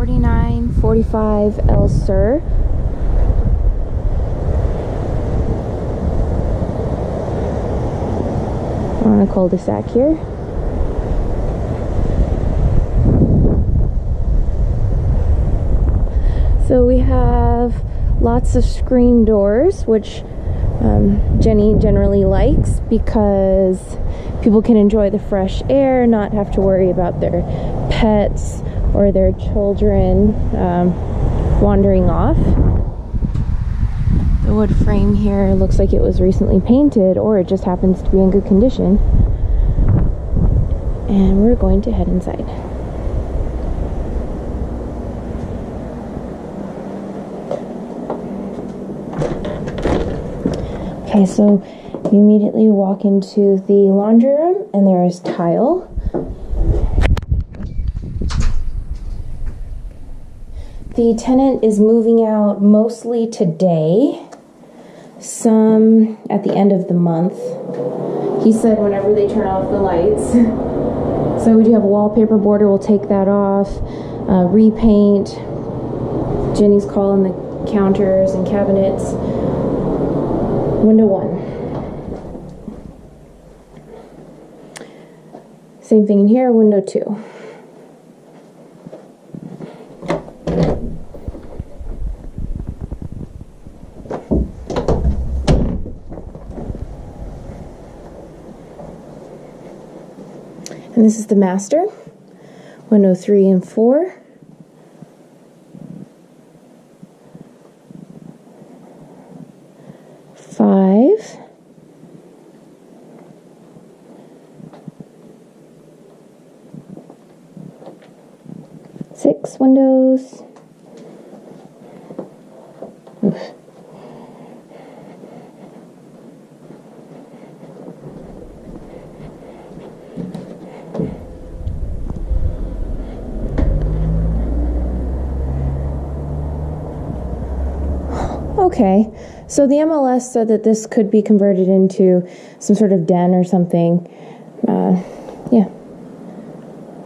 4945 El Sur. On a cul-de-sac here. So we have lots of screen doors, which Jenny generally likes because people can enjoy the fresh air, not have to worry about their pets or their children wandering off. The wood frame here looks like it was recently painted, or it just happens to be in good condition. And we're going to head inside. Okay, so you immediately walk into the laundry room, and there is tile. The tenant is moving out mostly today, some at the end of the month. He said whenever they turn off the lights. So we do have a wallpaper border, we'll take that off, repaint. Jenny's calling the counters and cabinets. Window 1. Same thing in here, window 2. And this is the master, window 3 and 4. Five. Six windows. Oof. Okay, so the MLS said that this could be converted into some sort of den or something. Yeah.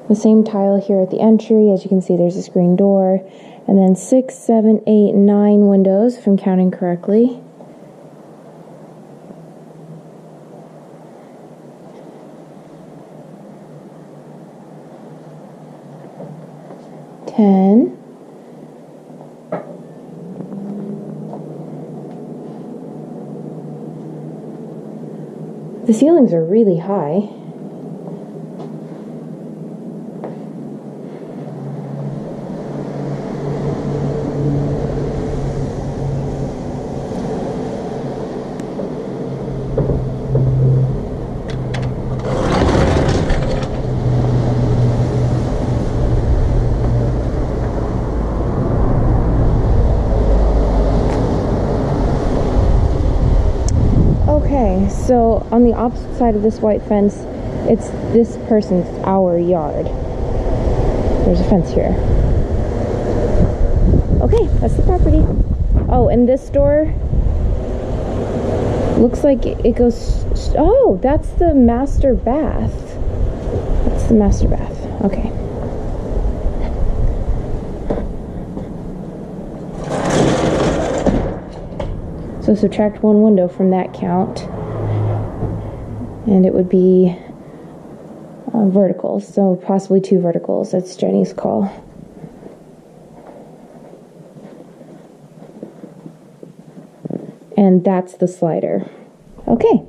The same tile here at the entry. As you can see, there's a screen door. And then 6, 7, 8, 9 windows, if I'm counting correctly. Ten. The ceilings are really high. Okay, so on the opposite side of this white fence, it's this person's, our yard. There's a fence here. Okay, that's the property. Oh, and this door looks like it goes, oh, that's the master bath. That's the master bath. Okay. So subtract 1 window from that count, and it would be verticals, so possibly 2 verticals. That's Jenny's call. And that's the slider. Okay.